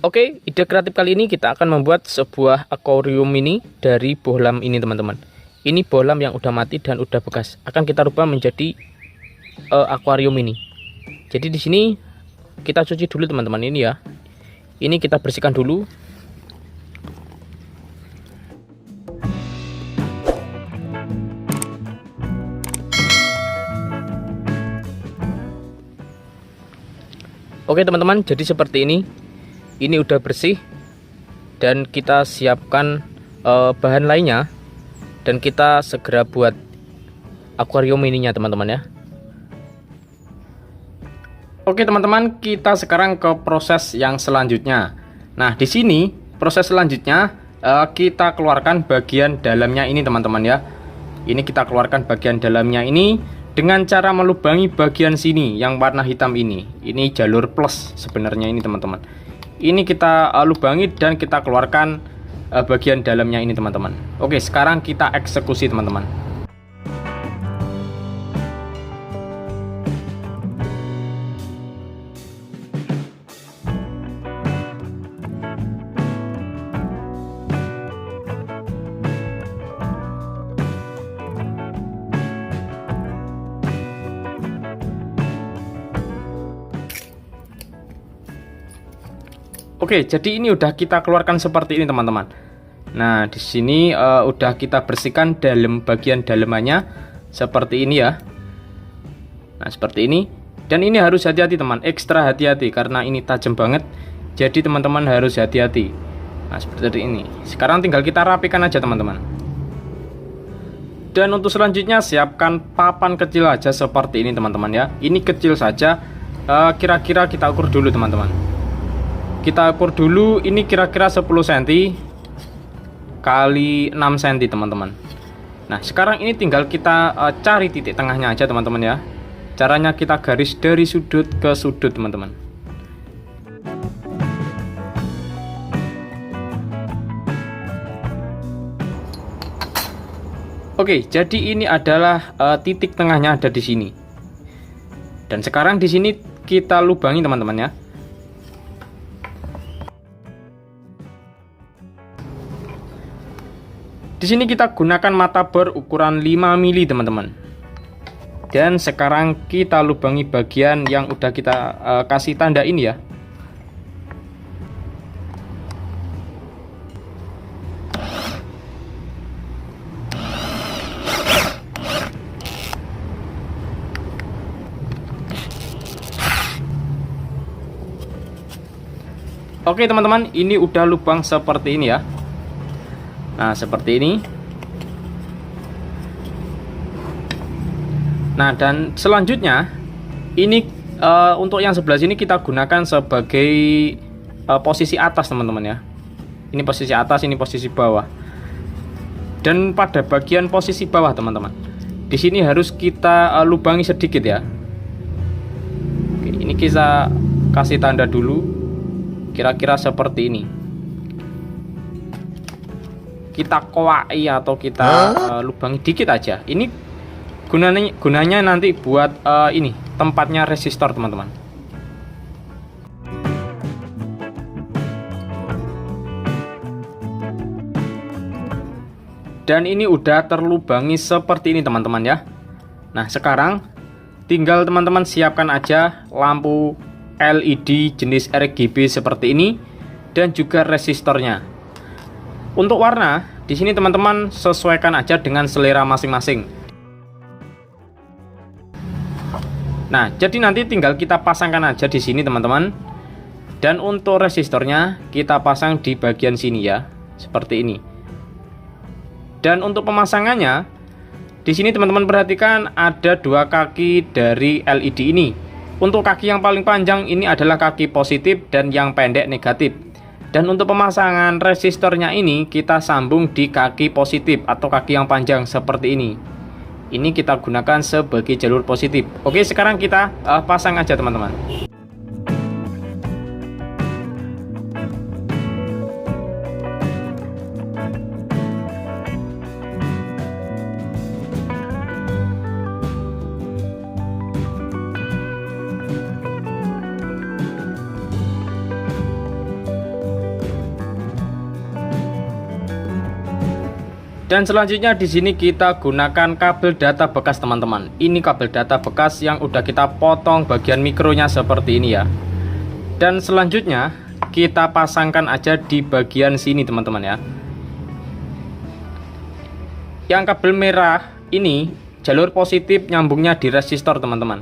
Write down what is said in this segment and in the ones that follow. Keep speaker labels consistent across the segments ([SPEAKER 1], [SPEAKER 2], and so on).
[SPEAKER 1] Oke, ide kreatif kali ini kita akan membuat sebuah akuarium mini dari bohlam ini teman-teman. Ini bohlam yang udah mati dan udah bekas. Akan kita rubah menjadi akuarium ini. Jadi di sini kita cuci dulu teman-teman ini ya. Ini kita bersihkan dulu. Oke teman-teman, jadi seperti ini. Ini udah bersih dan kita siapkan bahan lainnya dan kita segera buat akuarium mininya teman-teman ya. Oke teman-teman, kita sekarang ke proses yang selanjutnya. Nah di sini proses selanjutnya kita keluarkan bagian dalamnya ini teman-teman ya. Ini kita keluarkan bagian dalamnya ini dengan cara melubangi bagian sini yang warna hitam ini. Ini jalur plus sebenarnya ini teman-teman. Ini kita lubangi dan kita keluarkan bagian dalamnya ini teman-teman. Oke, sekarang kita eksekusi teman-teman. Oke, jadi ini udah kita keluarkan seperti ini teman-teman. Nah, di sini udah kita bersihkan bagian dalamannya seperti ini ya. Nah, seperti ini. Dan ini harus hati-hati teman, ekstra hati-hati karena ini tajam banget. Jadi teman-teman harus hati-hati. Nah, seperti ini. Sekarang tinggal kita rapikan aja teman-teman. Dan untuk selanjutnya siapkan papan kecil aja seperti ini teman-teman ya. Ini kecil saja. Kira-kira kita ukur dulu teman-teman. Kita ukur dulu, ini kira-kira 10 cm kali 6 cm teman-teman. Nah sekarang ini tinggal kita cari titik tengahnya aja teman-teman ya. Caranya kita garis dari sudut ke sudut teman-teman. Oke, jadi ini adalah titik tengahnya ada di sini. Dan sekarang di sini kita lubangi teman-teman ya. Di sini kita gunakan mata bor ukuran 5 mili teman-teman. Dan sekarang kita lubangi bagian yang udah kita kasih tanda ini ya. Oke teman-teman, ini udah lubang seperti ini ya. Nah seperti ini. Nah dan selanjutnya ini untuk yang sebelah sini kita gunakan sebagai posisi atas teman-teman ya. Ini posisi atas, ini posisi bawah. Dan pada bagian posisi bawah teman-teman, di sini harus kita lubangi sedikit ya. Oke, ini kita kasih tanda dulu. Kira-kira seperti ini. Kita koai atau kita lubangi dikit aja. Ini gunanya nanti buat ini tempatnya resistor teman-teman. Dan ini udah terlubangi seperti ini teman-teman ya. Nah sekarang tinggal teman-teman siapkan aja lampu LED jenis RGB seperti ini dan juga resistornya. Untuk warna, di sini teman-teman sesuaikan aja dengan selera masing-masing. Nah, jadi nanti tinggal kita pasangkan aja di sini teman-teman. Dan untuk resistornya kita pasang di bagian sini ya, seperti ini. Dan untuk pemasangannya, di sini teman-teman perhatikan ada dua kaki dari LED ini. Untuk kaki yang paling panjang ini adalah kaki positif dan yang pendek negatif. Dan untuk pemasangan resistornya ini kita sambung di kaki positif atau kaki yang panjang seperti ini. Ini kita gunakan sebagai jalur positif. Oke, sekarang kita pasang aja teman-teman. Dan selanjutnya di sini kita gunakan kabel data bekas teman-teman. Ini kabel data bekas yang udah kita potong bagian mikronya seperti ini ya. Dan selanjutnya kita pasangkan aja di bagian sini teman-teman ya. Yang kabel merah ini jalur positif nyambungnya di resistor teman-teman.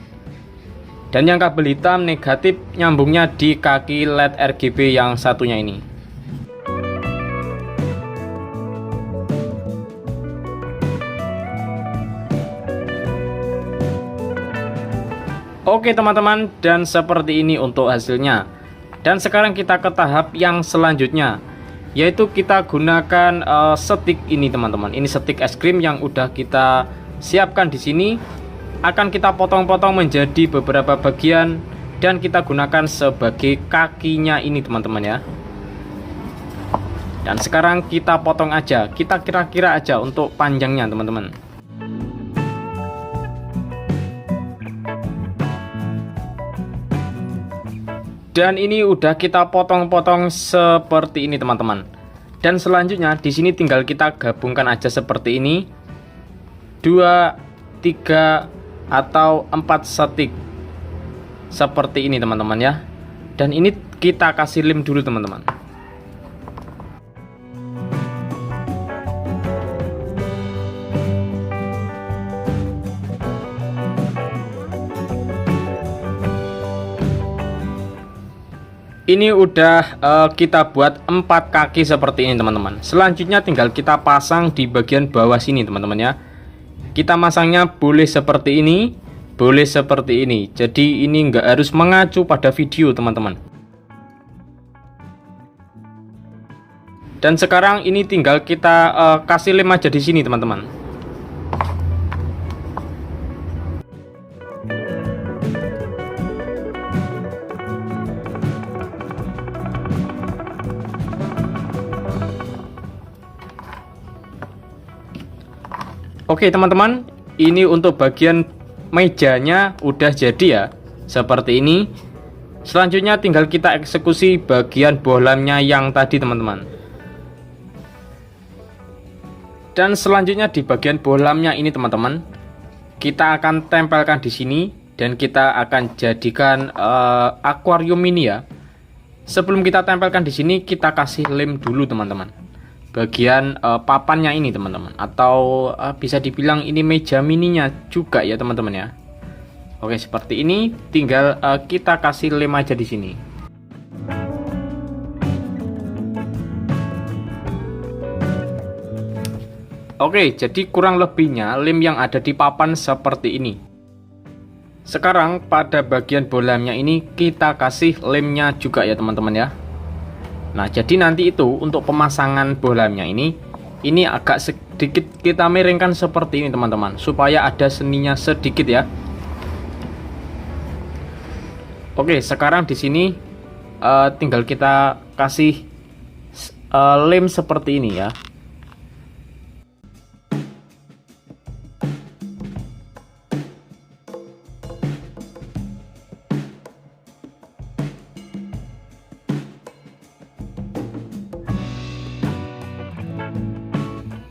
[SPEAKER 1] Dan yang kabel hitam negatif nyambungnya di kaki LED RGB yang satunya ini. Oke teman-teman, dan seperti ini untuk hasilnya. Dan sekarang kita ke tahap yang selanjutnya, yaitu kita gunakan stik ini teman-teman. Ini stik es krim yang udah kita siapkan di sini. Akan kita potong-potong menjadi beberapa bagian dan kita gunakan sebagai kakinya ini teman-teman ya. Dan sekarang kita potong aja, kita kira-kira aja untuk panjangnya teman-teman. Dan ini udah kita potong-potong seperti ini teman-teman. Dan selanjutnya di sini tinggal kita gabungkan aja seperti ini. 2, 3 atau 4 stik. Seperti ini teman-teman ya. Dan ini kita kasih lem dulu teman-teman. Ini udah kita buat 4 kaki seperti ini teman-teman. Selanjutnya tinggal kita pasang di bagian bawah sini teman-teman ya. Kita masangnya boleh seperti ini, boleh seperti ini. Jadi ini nggak harus mengacu pada video teman-teman. Dan sekarang ini tinggal kita kasih lem aja di sini teman-teman. Oke teman-teman, ini untuk bagian mejanya udah jadi ya, seperti ini. Selanjutnya tinggal kita eksekusi bagian bohlamnya yang tadi teman-teman. Dan selanjutnya di bagian bohlamnya ini teman-teman, kita akan tempelkan di sini dan kita akan jadikan akuarium mini ya. Sebelum kita tempelkan di sini, kita kasih lem dulu teman-teman. Bagian papannya ini teman-teman, atau bisa dibilang ini meja mininya juga ya teman-teman ya. Oke, seperti ini, tinggal kita kasih lem aja di sini. Oke, jadi kurang lebihnya lem yang ada di papan seperti ini. Sekarang pada bagian bohlamnya ini kita kasih lemnya juga ya teman-teman ya. Nah, jadi nanti itu untuk pemasangan bohlamnya ini agak sedikit kita miringkan seperti ini teman-teman, supaya ada seninya sedikit ya. Oke, sekarang di sini tinggal kita kasih lem seperti ini ya.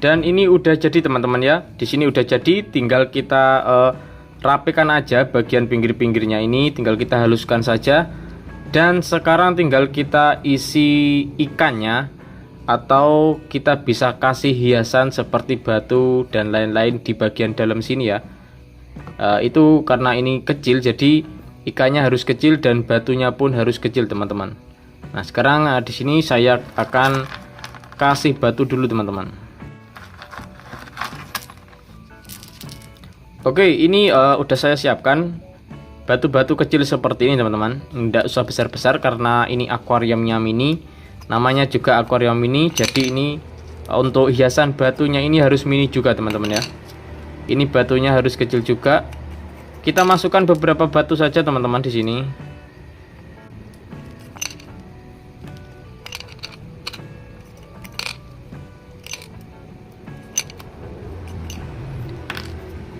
[SPEAKER 1] Dan ini udah jadi teman-teman ya. Di sini udah jadi, tinggal kita rapikan aja bagian pinggir-pinggirnya ini, tinggal kita haluskan saja. Dan sekarang tinggal kita isi ikannya, atau kita bisa kasih hiasan seperti batu dan lain-lain di bagian dalam sini ya. Itu karena ini kecil, jadi ikannya harus kecil dan batunya pun harus kecil teman-teman. Nah, sekarang di sini saya akan kasih batu dulu teman-teman. Oke, ini udah saya siapkan batu-batu kecil seperti ini teman-teman. Tidak usah besar-besar karena ini akuariumnya mini. Namanya juga akuarium mini, jadi ini untuk hiasan batunya ini harus mini juga teman-teman ya. Ini batunya harus kecil juga. Kita masukkan beberapa batu saja teman-teman di sini.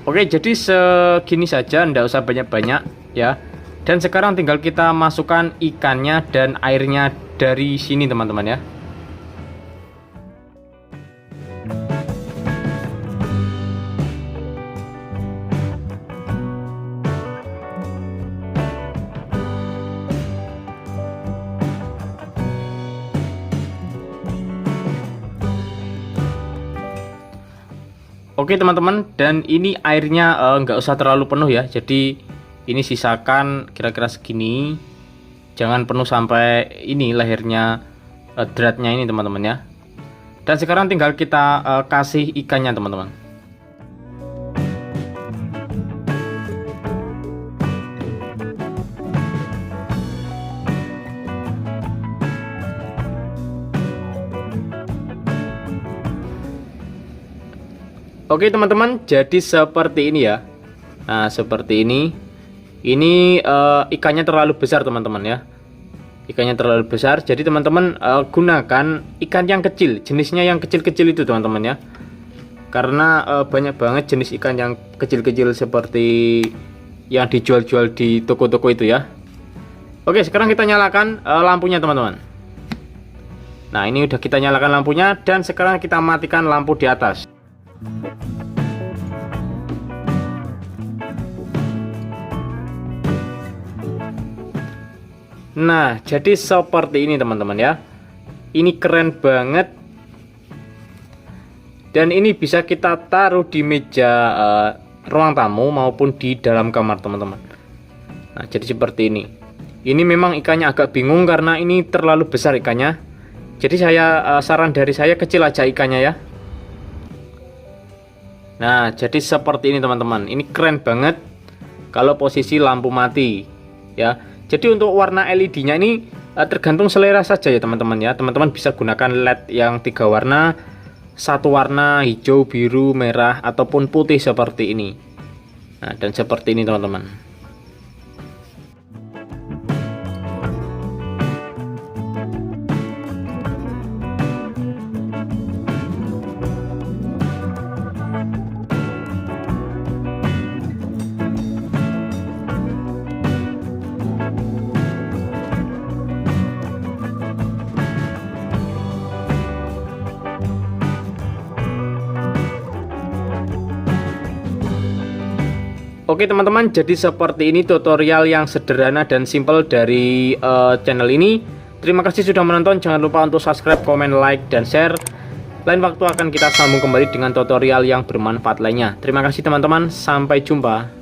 [SPEAKER 1] Oke, jadi segini saja, ndak usah banyak-banyak ya. Dan sekarang tinggal kita masukkan ikannya dan airnya dari sini teman-teman ya. Oke teman-teman, dan ini airnya nggak usah terlalu penuh ya. Jadi ini sisakan kira-kira segini. Jangan penuh sampai ini lehernya dratnya ini teman-teman ya. Dan sekarang tinggal kita kasih ikannya teman-teman. Oke teman-teman, jadi seperti ini ya. Nah seperti ini. Ini ikannya terlalu besar teman-teman ya. Ikannya terlalu besar. Jadi teman-teman gunakan ikan yang kecil. Jenisnya yang kecil-kecil itu teman-teman ya. Karena banyak banget jenis ikan yang kecil-kecil seperti yang dijual-jual di toko-toko itu ya. Oke, sekarang kita nyalakan lampunya teman-teman. Nah ini udah kita nyalakan lampunya. Dan sekarang kita matikan lampu di atas. Nah, jadi seperti ini teman-teman ya. Ini keren banget. Dan ini bisa kita taruh di meja ruang tamu maupun di dalam kamar teman-teman. Nah, jadi seperti ini. Ini memang ikannya agak bingung karena ini terlalu besar ikannya. Jadi saran dari saya kecil aja ikannya ya. Nah, jadi seperti ini teman-teman. Ini keren banget kalau posisi lampu mati ya. Jadi untuk warna LED-nya ini tergantung selera saja ya teman-teman ya. Teman-teman bisa gunakan LED yang 3 warna, satu warna hijau, biru, merah ataupun putih seperti ini. Nah, dan seperti ini teman-teman. Oke teman-teman, jadi seperti ini tutorial yang sederhana dan simple dari channel ini. Terima kasih sudah menonton. Jangan lupa untuk subscribe, komen, like, dan share. Lain waktu akan kita sambung kembali dengan tutorial yang bermanfaat lainnya. Terima kasih teman-teman, sampai jumpa.